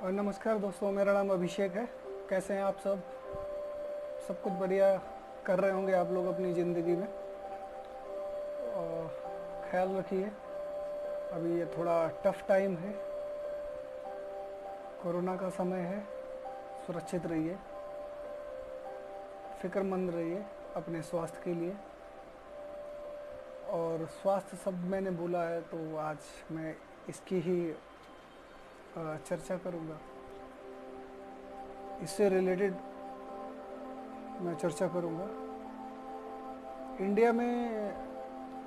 और नमस्कार दोस्तों, मेरा नाम अभिषेक है। कैसे हैं आप सब? सब कुछ बढ़िया कर रहे होंगे आप लोग अपनी ज़िंदगी में। और ख्याल रखिए, अभी ये थोड़ा टफ टाइम है, कोरोना का समय है। सुरक्षित रहिए, फ़िक्रमंद रहिए अपने स्वास्थ्य के लिए। और स्वास्थ्य शब्द मैंने बोला है तो आज मैं इसकी ही चर्चा करूँगा। इससे रिलेटेड मैं चर्चा करूँगा। इंडिया में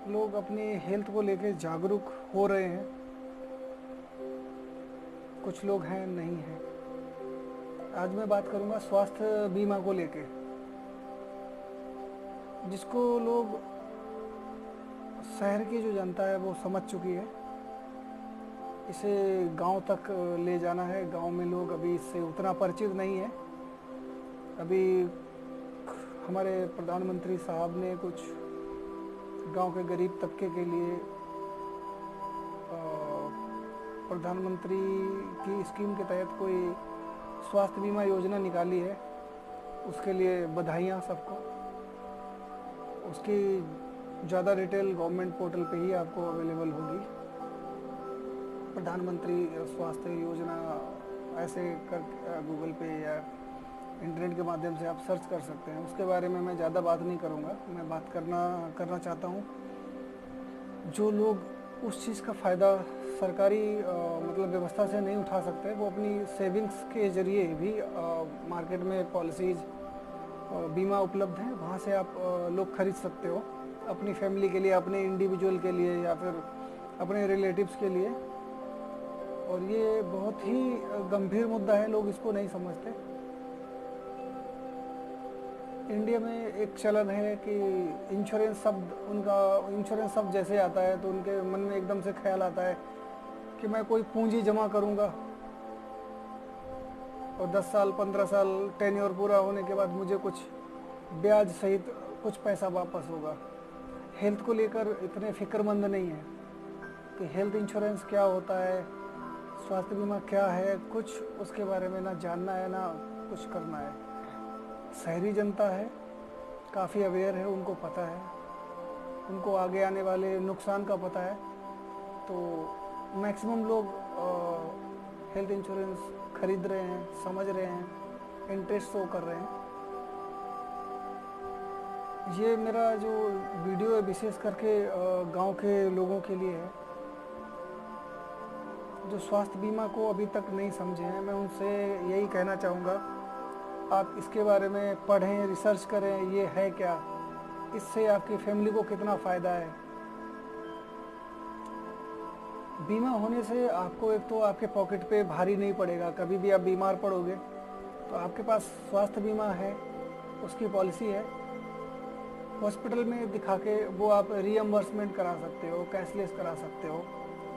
लोग अपनी हेल्थ को लेकर जागरूक हो रहे हैं, कुछ लोग हैं नहीं हैं। आज मैं बात करूँगा स्वास्थ्य बीमा को लेके, जिसको लोग, शहर की जो जनता है वो समझ चुकी है। इसे गांव तक ले जाना है। गांव में लोग अभी इससे उतना परिचित नहीं है। अभी हमारे प्रधानमंत्री साहब ने कुछ गांव के गरीब तबके के लिए प्रधानमंत्री की स्कीम के तहत कोई स्वास्थ्य बीमा योजना निकाली है। उसके लिए बधाइयाँ सबको। उसकी ज़्यादा डिटेल गवर्नमेंट पोर्टल पे ही आपको अवेलेबल होगी। प्रधानमंत्री स्वास्थ्य योजना ऐसे कर गूगल पे या इंटरनेट के माध्यम से आप सर्च कर सकते हैं। उसके बारे में मैं ज़्यादा बात नहीं करूँगा। मैं बात करना चाहता हूँ, जो लोग उस चीज़ का फ़ायदा सरकारी मतलब व्यवस्था से नहीं उठा सकते, वो अपनी सेविंग्स के ज़रिए भी मार्केट में पॉलिसीज़ बीमा उपलब्ध हैं, वहाँ से आप लोग खरीद सकते हो अपनी फैमिली के लिए, अपने इंडिविजुअल के लिए या फिर अपने रिलेटिव्स के लिए। और ये बहुत ही गंभीर मुद्दा है, लोग इसको नहीं समझते। इंडिया में एक चलन है कि इंश्योरेंस शब्द जैसे आता है तो उनके मन में एकदम से ख्याल आता है कि मैं कोई पूंजी जमा करूंगा और 10 साल 15 साल टेन्योर पूरा होने के बाद मुझे कुछ ब्याज सहित कुछ पैसा वापस होगा। हेल्थ को लेकर इतने फिक्रमंद नहीं है कि हेल्थ इंश्योरेंस क्या होता है, स्वास्थ्य बीमा क्या है, कुछ उसके बारे में ना जानना है ना कुछ करना है। शहरी जनता है, काफ़ी अवेयर है, उनको पता है, उनको आगे आने वाले नुकसान का पता है। तो मैक्सिमम लोग हेल्थ इंश्योरेंस खरीद रहे हैं, समझ रहे हैं, इंटरेस्ट शो कर रहे हैं। ये मेरा जो वीडियो है विशेष करके गांव के लोगों के लिए है, जो स्वास्थ्य बीमा को अभी तक नहीं समझे हैं। मैं उनसे यही कहना चाहूँगा, आप इसके बारे में पढ़ें, रिसर्च करें, ये है क्या, इससे आपकी फैमिली को कितना फ़ायदा है। बीमा होने से आपको एक तो आपके पॉकेट पे भारी नहीं पड़ेगा। कभी भी आप बीमार पड़ोगे तो आपके पास स्वास्थ्य बीमा है, उसकी पॉलिसी है, हॉस्पिटल में दिखा के वो आप रीएम्बर्समेंट करा सकते हो, कैशलेस करा सकते हो।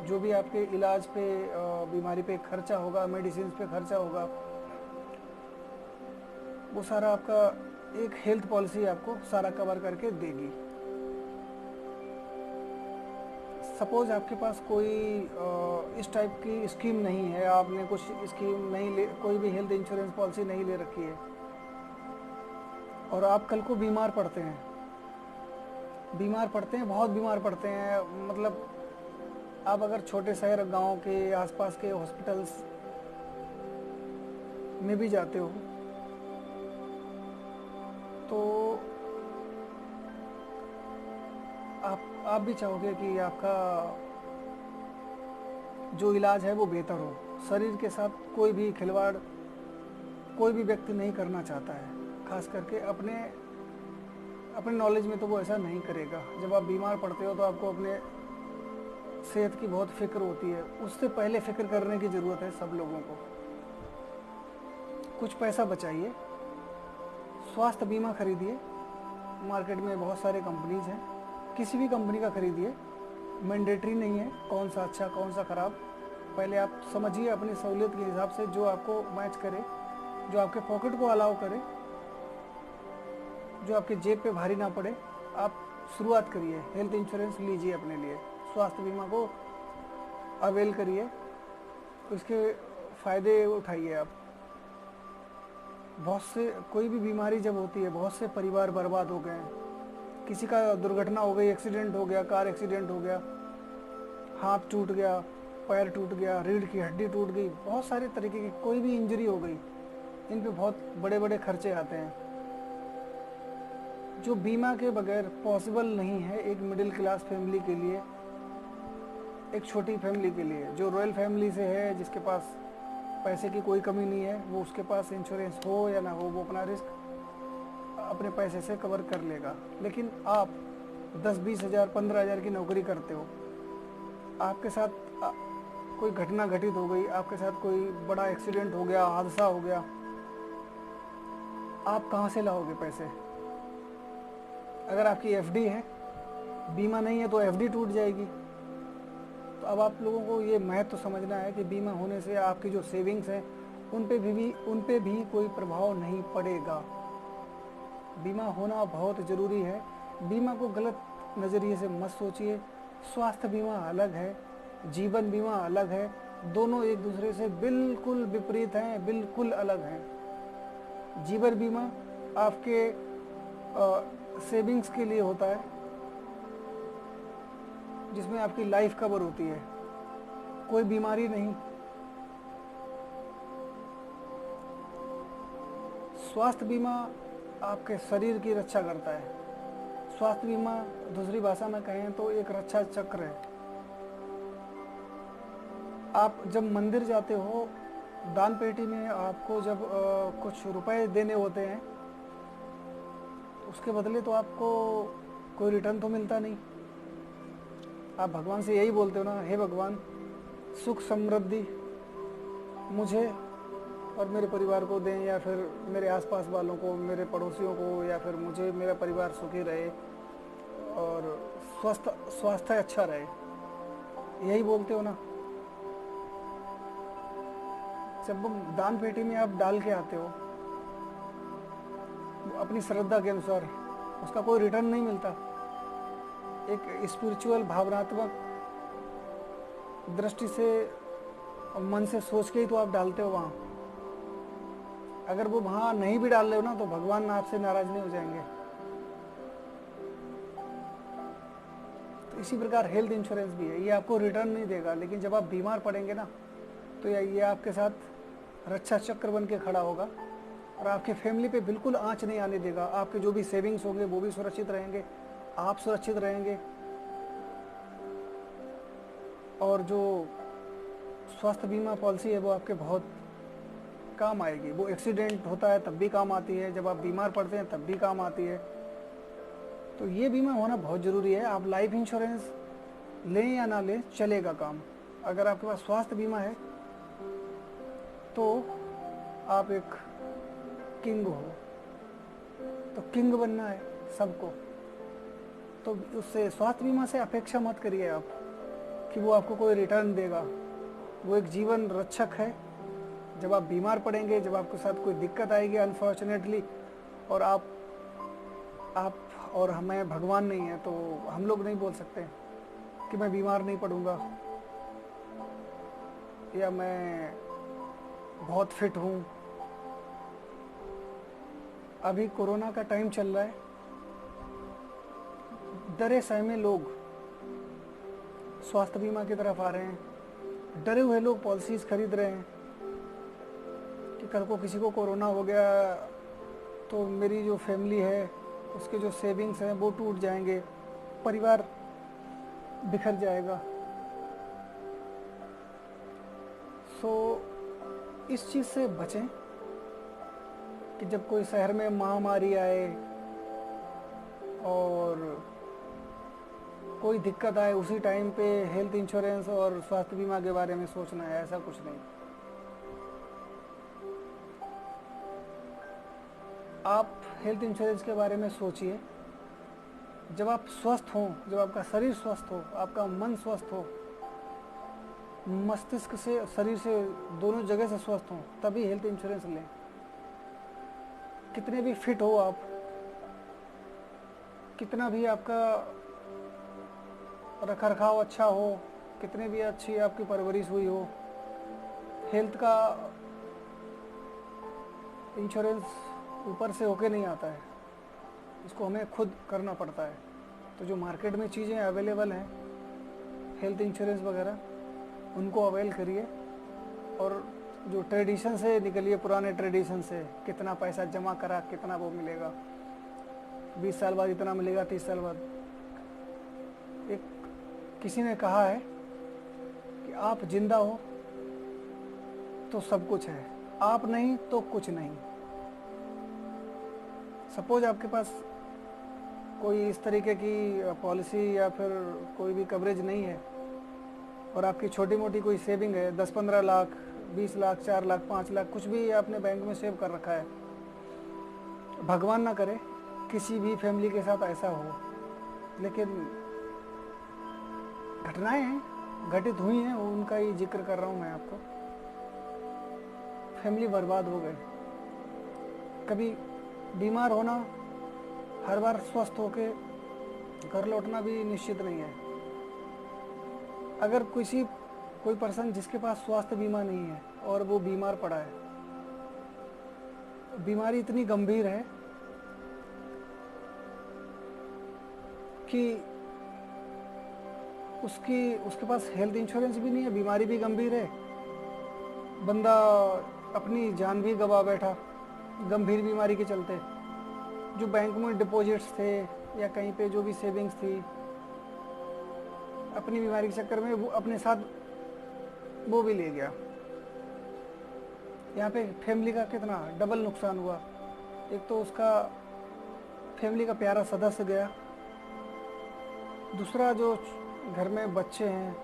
जो भी आपके इलाज पे, बीमारी पे खर्चा होगा, मेडिसिन पे खर्चा होगा, वो सारा आपका एक हेल्थ पॉलिसी आपको सारा कवर करके देगी। सपोज आपके पास कोई इस टाइप की स्कीम नहीं है, आपने कुछ स्कीम नहीं ले, कोई भी हेल्थ इंश्योरेंस पॉलिसी नहीं ले रखी है और आप कल को बीमार पड़ते हैं, बहुत बीमार पड़ते हैं। मतलब आप अगर छोटे शहर गांव के आसपास के हॉस्पिटल्स में भी जाते हो तो आप भी चाहोगे कि आपका जो इलाज है वो बेहतर हो। शरीर के साथ कोई भी खिलवाड़ कोई भी व्यक्ति नहीं करना चाहता है, खास करके अपने नॉलेज में तो वो ऐसा नहीं करेगा। जब आप बीमार पड़ते हो तो आपको अपने सेहत की बहुत फिक्र होती है। उससे पहले फिक्र करने की ज़रूरत है सब लोगों को। कुछ पैसा बचाइए, स्वास्थ्य बीमा खरीदिए। मार्केट में बहुत सारे कंपनीज हैं, किसी भी कंपनी का खरीदिए। मैंडेटरी नहीं है कौन सा अच्छा कौन सा ख़राब। पहले आप समझिए अपनी सहूलियत के हिसाब से, जो आपको मैच करे, जो आपके पॉकेट को अलाउ करे, जो आपके जेब पे भारी ना पड़े। आप शुरुआत करिए, हेल्थ इंश्योरेंस लीजिए अपने लिए, स्वास्थ्य बीमा को अवेल करिए। उसके फ़ायदे उठाइए आप। बहुत से कोई भी बीमारी जब होती है, बहुत से परिवार बर्बाद हो गए हैं। किसी का दुर्घटना हो गई, एक्सीडेंट हो गया, कार एक्सीडेंट हो गया, हाथ टूट गया, पैर टूट गया, रीढ़ की हड्डी टूट गई, बहुत सारे तरीके की कोई भी इंजरी हो गई, इन पे बहुत बड़े बड़े खर्चे आते हैं, जो बीमा के बगैर पॉसिबल नहीं है एक मिडिल क्लास फैमिली के लिए, एक छोटी फैमिली के लिए। जो रॉयल फैमिली से है, जिसके पास पैसे की कोई कमी नहीं है, वो उसके पास इंश्योरेंस हो या ना हो, वो अपना रिस्क अपने पैसे से कवर कर लेगा। लेकिन आप 10-20 हज़ार 15 हज़ार की नौकरी करते हो, आपके साथ कोई घटना घटित हो गई, आपके साथ कोई बड़ा एक्सीडेंट हो गया, हादसा हो गया, आप कहाँ से लाओगे पैसे? अगर आपकी एफडी है, बीमा नहीं है तो एफडी टूट जाएगी। तो अब आप लोगों को ये महत्व समझना है कि बीमा होने से आपकी जो सेविंग्स हैं उन पे भी कोई प्रभाव नहीं पड़ेगा। बीमा होना बहुत ज़रूरी है। बीमा को गलत नज़रिए से मत सोचिए। स्वास्थ्य बीमा अलग है, जीवन बीमा अलग है, दोनों एक दूसरे से बिल्कुल विपरीत हैं, बिल्कुल अलग हैं। जीवन बीमा आपके सेविंग्स के लिए होता है, जिसमें आपकी लाइफ कवर होती है, कोई बीमारी नहीं। स्वास्थ्य बीमा आपके शरीर की रक्षा करता है। स्वास्थ्य बीमा दूसरी भाषा में कहें तो एक रक्षा चक्र है। आप जब मंदिर जाते हो, दान पेटी में आपको जब कुछ रुपए देने होते हैं, उसके बदले तो आपको कोई रिटर्न तो मिलता नहीं। आप भगवान से यही बोलते हो ना, हे भगवान, सुख समृद्धि मुझे और मेरे परिवार को दें, या फिर मेरे आसपास वालों को, मेरे पड़ोसियों को, या फिर मुझे, मेरा परिवार सुखी रहे और स्वास्थ्य अच्छा रहे, यही बोलते हो ना। जब दान पेटी में आप डाल के आते हो अपनी श्रद्धा के अनुसार, उसका कोई रिटर्न नहीं मिलता। एक स्पिरिचुअल भावनात्मक दृष्टि से, मन से सोच के ही तो आप डालते हो वहाँ। अगर वो वहाँ नहीं भी डाल रहे हो ना, तो भगवान आपसे नाराज नहीं हो जाएंगे। तो इसी प्रकार हेल्थ इंश्योरेंस भी है, ये आपको रिटर्न नहीं देगा, लेकिन जब आप बीमार पड़ेंगे ना, तो ये आपके साथ रक्षा चक्र बन के खड़ा होगा और आपके फैमिली पे बिल्कुल आंच नहीं आने देगा। आपके जो भी सेविंग्स होंगे वो भी सुरक्षित रहेंगे, आप सुरक्षित रहेंगे। और जो स्वास्थ्य बीमा पॉलिसी है वो आपके बहुत काम आएगी। वो एक्सीडेंट होता है तब भी काम आती है, जब आप बीमार पड़ते हैं तब भी काम आती है। तो ये बीमा होना बहुत ज़रूरी है। आप लाइफ इंश्योरेंस लें या ना लें, चलेगा काम। अगर आपके पास स्वास्थ्य बीमा है तो आप एक किंग हो। तो किंग बनना है सबको, तो उससे स्वास्थ्य बीमा से अपेक्षा मत करिए आप कि वो आपको कोई रिटर्न देगा। वो एक जीवन रक्षक है। जब आप बीमार पड़ेंगे, जब आपके साथ कोई दिक्कत आएगी अनफॉर्चुनेटली, और आप और हमें भगवान नहीं है, तो हम लोग नहीं बोल सकते कि मैं बीमार नहीं पड़ूंगा या मैं बहुत फिट हूँ। अभी कोरोना का टाइम चल रहा है, डरे सहमे लोग स्वास्थ्य बीमा की तरफ आ रहे हैं। डरे हुए लोग पॉलिसीज़ खरीद रहे हैं कि कल को किसी को कोरोना हो गया तो मेरी जो फैमिली है उसके जो सेविंग्स हैं वो टूट जाएंगे, परिवार बिखर जाएगा। सो इस चीज़ से बचें कि जब कोई शहर में महामारी आए और कोई दिक्कत आए, उसी टाइम पे हेल्थ इंश्योरेंस और स्वास्थ्य बीमा के बारे में सोचना है, ऐसा कुछ नहीं। आप हेल्थ इंश्योरेंस के बारे में सोचिए जब आप स्वस्थ हों, जब आपका शरीर स्वस्थ हो, आपका मन स्वस्थ हो, मस्तिष्क से शरीर से दोनों जगह से स्वस्थ हों, तभी हेल्थ इंश्योरेंस लें। कितने भी फिट हो आप, कितना भी आपका रख रखाव अच्छा हो, कितने भी अच्छी आपकी परवरिश हुई हो, हेल्थ का इंश्योरेंस ऊपर से होके नहीं आता है, इसको हमें खुद करना पड़ता है। तो जो मार्केट में चीज़ें अवेलेबल हैं हेल्थ इंश्योरेंस वगैरह, उनको अवेल करिए और जो ट्रेडिशन से निकलिए, पुराने ट्रेडिशन से। कितना पैसा जमा करा, कितना वो मिलेगा, 20 साल बाद इतना मिलेगा, 30 साल बाद। एक किसी ने कहा है कि आप जिंदा हो तो सब कुछ है, आप नहीं तो कुछ नहीं। सपोज आपके पास कोई इस तरीके की पॉलिसी या फिर कोई भी कवरेज नहीं है और आपकी छोटी मोटी कोई सेविंग है, 10-15 लाख, 20 लाख, 4 लाख, 5 लाख, कुछ भी आपने बैंक में सेव कर रखा है। भगवान ना करे किसी भी फैमिली के साथ ऐसा हो, लेकिन घटनाएं हैं, घटित हुई हैं, उनका ही जिक्र कर रहा हूँ मैं आपको। फैमिली बर्बाद हो गए। कभी बीमार होना, हर बार स्वस्थ होके घर लौटना भी निश्चित नहीं है। अगर कोई पर्सन जिसके पास स्वास्थ्य बीमा नहीं है और वो बीमार पड़ा है, बीमारी इतनी गंभीर है कि उसके पास हेल्थ इंश्योरेंस भी नहीं है, बीमारी भी गंभीर है, बंदा अपनी जान भी गंवा बैठा गंभीर बीमारी के चलते। जो बैंक में डिपॉजिट्स थे या कहीं पे जो भी सेविंग्स थी, अपनी बीमारी के चक्कर में वो अपने साथ वो भी ले गया। यहाँ पे फैमिली का कितना डबल नुकसान हुआ। एक तो उसका फैमिली का प्यारा सदस्य गया, दूसरा जो घर में बच्चे हैं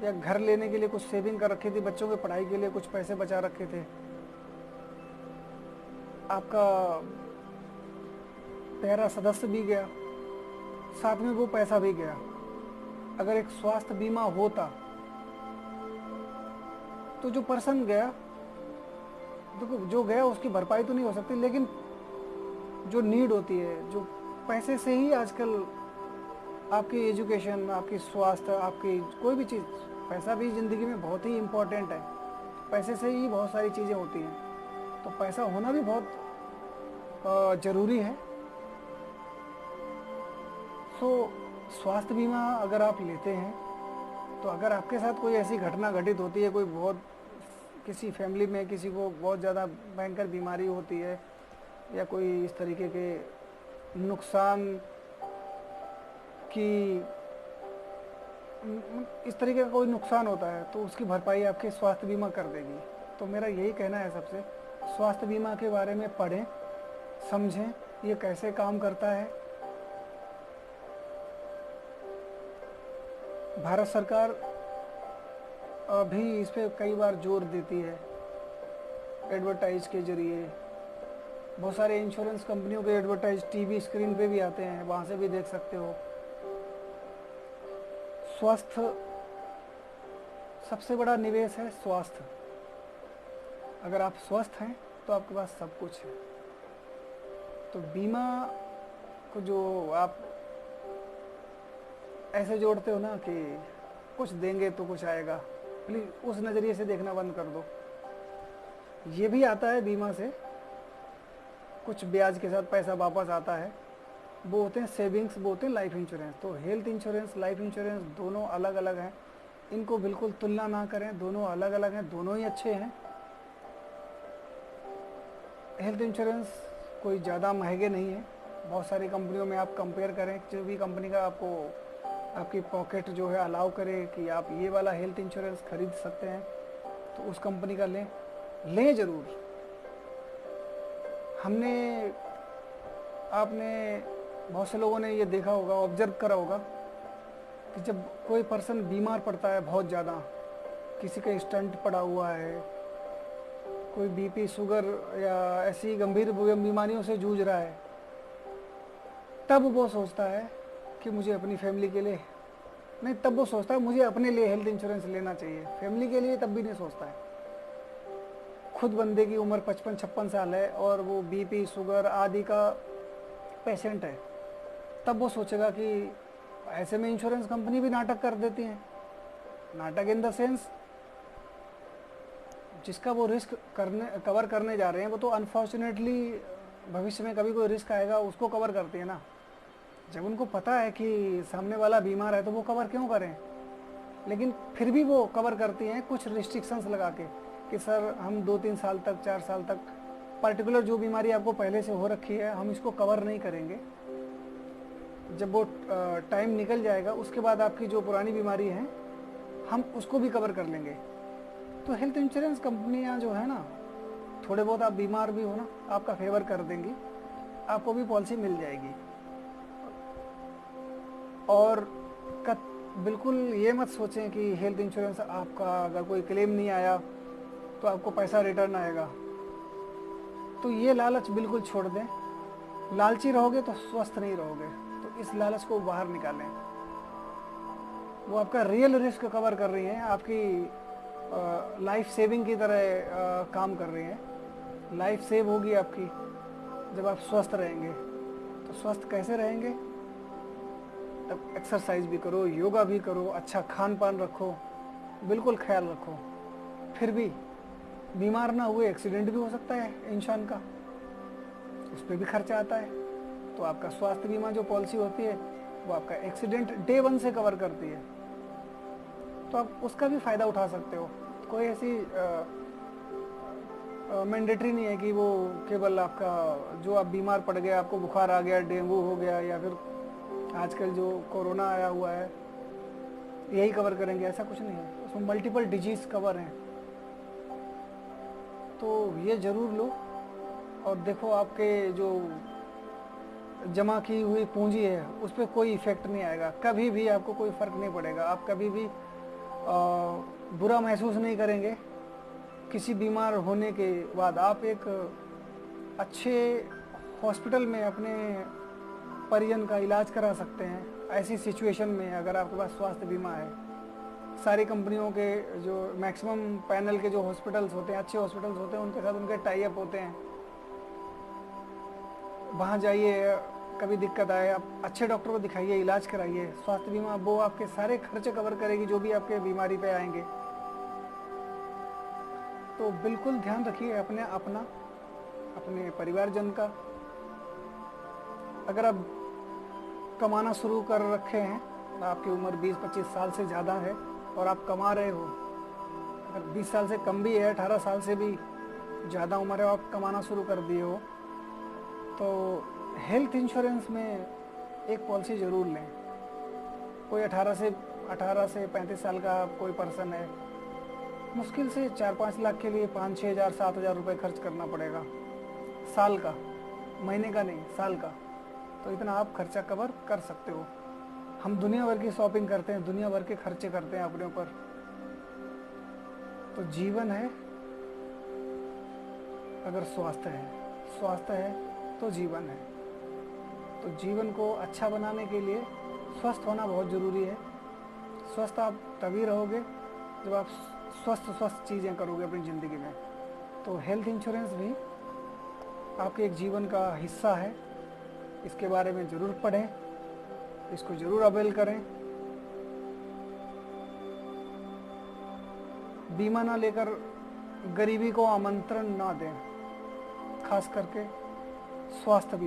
या घर लेने के लिए कुछ सेविंग कर रखी थी, बच्चों की पढ़ाई के लिए कुछ पैसे बचा रखे थे, आपका प्यारा सदस्य भी गया, साथ में वो पैसा भी गया। अगर एक स्वास्थ्य बीमा होता तो जो पर्सन गया, देखो जो गया उसकी भरपाई तो नहीं हो सकती, लेकिन जो नीड होती है, जो पैसे से ही आजकल आपकी एजुकेशन, आपकी स्वास्थ्य, आपकी कोई भी चीज़, पैसा भी ज़िंदगी में बहुत ही इम्पोर्टेंट है। पैसे से ही बहुत सारी चीज़ें होती हैं, तो पैसा होना भी बहुत ज़रूरी है। सो स्वास्थ्य बीमा अगर आप लेते हैं तो अगर आपके साथ कोई ऐसी घटना घटित होती है, कोई बहुत किसी फैमिली में किसी को बहुत ज़्यादा भयंकर बीमारी होती है या कोई इस तरीके के नुकसान की इस तरीके का कोई नुकसान होता है, तो उसकी भरपाई आपके स्वास्थ्य बीमा कर देगी। तो मेरा यही कहना है सबसे, स्वास्थ्य बीमा के बारे में पढ़ें, समझें ये कैसे काम करता है। भारत सरकार भी इस पे कई बार जोर देती है, एडवर्टाइज के जरिए। बहुत सारे इंश्योरेंस कंपनियों के एडवर्टाइज टीवी स्क्रीन पे भी आते हैं, वहाँ से भी देख सकते हो। स्वास्थ्य सबसे बड़ा निवेश है, स्वास्थ्य। अगर आप स्वस्थ हैं तो आपके पास सब कुछ है। तो बीमा को जो आप ऐसे जोड़ते हो ना कि कुछ देंगे तो कुछ आएगा, प्लीज़ उस नज़रिए से देखना बंद कर दो। ये भी आता है बीमा से, कुछ ब्याज के साथ पैसा वापस आता है, वो होते हैं सेविंग्स, वो होते हैं लाइफ इंश्योरेंस। तो हेल्थ इंश्योरेंस, लाइफ इंश्योरेंस दोनों अलग अलग हैं, इनको बिल्कुल तुलना ना करें, दोनों अलग अलग हैं, दोनों ही अच्छे हैं। हेल्थ इंश्योरेंस कोई ज़्यादा महंगे नहीं है, बहुत सारी कंपनियों में आप कंपेयर करें, जो भी कंपनी का आपको आपकी पॉकेट जो है अलाउ करे कि आप ये वाला हेल्थ इंश्योरेंस खरीद सकते हैं, तो उस कंपनी का लें ज़रूर। आपने बहुत से लोगों ने ये देखा होगा, ऑब्जर्व करा होगा कि जब कोई पर्सन बीमार पड़ता है बहुत ज़्यादा, किसी का स्टंट पड़ा हुआ है, कोई बीपी, शुगर या ऐसी गंभीर बीमारियों से जूझ रहा है, तब वो सोचता है कि मुझे अपनी फैमिली के लिए नहीं, तब वो सोचता है मुझे अपने लिए हेल्थ इंश्योरेंस लेना चाहिए। फैमिली के लिए तब भी नहीं सोचता है। खुद बंदे की उम्र 55-56 साल है और वो बीपी, शुगर आदि का पेशेंट है, तब वो सोचेगा कि ऐसे में इंश्योरेंस कंपनी भी नाटक कर देती है। नाटक इन द सेंस जिसका वो रिस्क कवर करने जा रहे हैं वो तो अनफॉर्चुनेटली भविष्य में कभी कोई रिस्क आएगा उसको कवर करती है ना। जब उनको पता है कि सामने वाला बीमार है तो वो कवर क्यों करें, लेकिन फिर भी वो कवर करती हैं कुछ रिस्ट्रिक्शंस लगा के कि सर हम 2-3 साल तक 4 साल तक पर्टिकुलर जो बीमारी आपको पहले से हो रखी है हम इसको कवर नहीं करेंगे। जब वो टाइम निकल जाएगा उसके बाद आपकी जो पुरानी बीमारी है हम उसको भी कवर कर लेंगे। तो हेल्थ इंश्योरेंस कंपनियां जो है ना, थोड़े बहुत आप बीमार भी हो ना, आपका फेवर कर देंगी, आपको भी पॉलिसी मिल जाएगी। और बिल्कुल ये मत सोचें कि हेल्थ इंश्योरेंस आपका अगर कोई क्लेम नहीं आया तो आपको पैसा रिटर्न आएगा। तो ये लालच बिल्कुल छोड़ दें। लालची रहोगे तो स्वस्थ नहीं रहोगे, तो इस लालच को बाहर निकालें। वो आपका रियल रिस्क कवर कर रही हैं, आपकी लाइफ सेविंग की तरह काम कर रही हैं। लाइफ सेव होगी आपकी जब आप स्वस्थ रहेंगे। तो स्वस्थ कैसे रहेंगे? तब एक्सरसाइज भी करो, योगा भी करो, अच्छा खान पान रखो, बिल्कुल ख्याल रखो। फिर भी बीमार ना हुए, एक्सीडेंट भी हो सकता है इंसान का, उस पर भी खर्चा आता है। तो आपका स्वास्थ्य बीमा जो पॉलिसी होती है वो आपका एक्सीडेंट डे 1 से कवर करती है, तो आप उसका भी फ़ायदा उठा सकते हो। कोई ऐसी मैंडेटरी नहीं है कि वो केवल आपका जो आप बीमार पड़ गए, आपको बुखार आ गया, डेंगू हो गया, या फिर आजकल जो कोरोना आया हुआ है यही कवर करेंगे, ऐसा कुछ नहीं है। उसमें मल्टीपल डिजीज़ कवर हैं। तो ये ज़रूर लो और देखो आपके जो जमा की हुई पूंजी है उस पर कोई इफ़ेक्ट नहीं आएगा, कभी भी आपको कोई फ़र्क नहीं पड़ेगा। आप कभी भी बुरा महसूस नहीं करेंगे किसी बीमार होने के बाद। आप एक अच्छे हॉस्पिटल में अपने परिजन का इलाज करा सकते हैं ऐसी सिचुएशन में, अगर आपके पास स्वास्थ्य बीमा है। सारी कंपनियों के जो मैक्सिमम पैनल के जो हॉस्पिटल्स होते हैं, अच्छे हॉस्पिटल्स होते हैं, उनके साथ उनके टाई अप होते हैं। वहाँ जाइए, कभी दिक्कत आए आप अच्छे डॉक्टर को दिखाइए, इलाज कराइए। स्वास्थ्य बीमा वो आपके सारे खर्चे कवर करेगी जो भी आपके बीमारी पे आएंगे। तो बिल्कुल ध्यान रखिए अपने परिवारजन का। अगर आप कमाना शुरू कर रखे हैं, आपकी उम्र 20-25 साल से ज़्यादा है और आप कमा रहे हो, अगर 20 साल से कम भी है, 18 साल से भी ज़्यादा उम्र है, आप कमाना शुरू कर दिए हो, तो हेल्थ इंश्योरेंस में एक पॉलिसी ज़रूर लें। कोई 18 से 35 साल का कोई पर्सन है, मुश्किल से 4-5 लाख के लिए 5-6 हज़ार 7 हज़ार रुपये खर्च करना पड़ेगा साल का, महीने का नहीं, साल का। तो इतना आप खर्चा कवर कर सकते हो। हम दुनिया भर की शॉपिंग करते हैं, दुनिया भर के खर्चे करते हैं अपने ऊपर। तो जीवन है अगर स्वास्थ्य है तो जीवन है। तो जीवन को अच्छा बनाने के लिए स्वस्थ होना बहुत ज़रूरी है। स्वस्थ आप तभी रहोगे जब आप स्वस्थ चीज़ें करोगे अपनी ज़िंदगी में। तो हेल्थ इंश्योरेंस भी आपके एक जीवन का हिस्सा है। इसके बारे में ज़रूर पढ़ें, इसको ज़रूर अवेल करें। बीमा ना लेकर गरीबी को आमंत्रण ना दें, खास करके स्वास्थ्य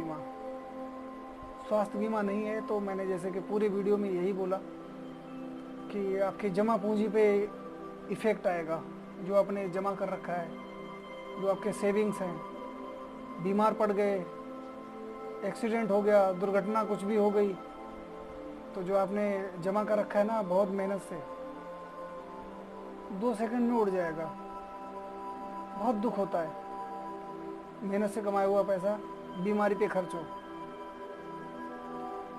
बीमा नहीं है तो मैंने जैसे कि पूरी वीडियो में यही बोला कि आपकी जमा पूंजी पे इफ़ेक्ट आएगा, जो आपने जमा कर रखा है, जो आपके सेविंग्स हैं। बीमार पड़ गए, एक्सीडेंट हो गया, दुर्घटना कुछ भी हो गई, तो जो आपने जमा कर रखा है ना बहुत मेहनत से, 2 सेकंड में उड़ जाएगा। बहुत दुख होता है, मेहनत से कमाया हुआ पैसा बीमारी पे खर्च हो।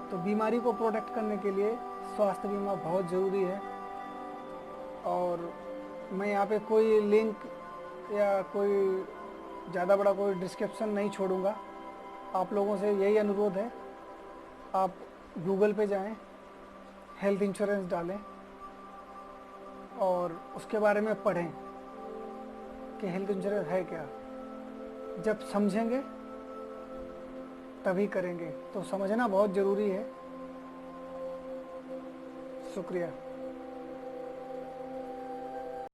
तो बीमारी को प्रोटेक्ट करने के लिए स्वास्थ्य बीमा बहुत ज़रूरी है। और मैं यहाँ पे कोई लिंक या कोई ज़्यादा बड़ा कोई डिस्क्रिप्शन नहीं छोड़ूंगा। आप लोगों से यही अनुरोध है, आप गूगल पे जाएं, हेल्थ इंश्योरेंस डालें और उसके बारे में पढ़ें कि हेल्थ इंश्योरेंस है क्या। जब समझेंगे तभी करेंगे, तो समझना बहुत ज़रूरी है। शुक्रिया।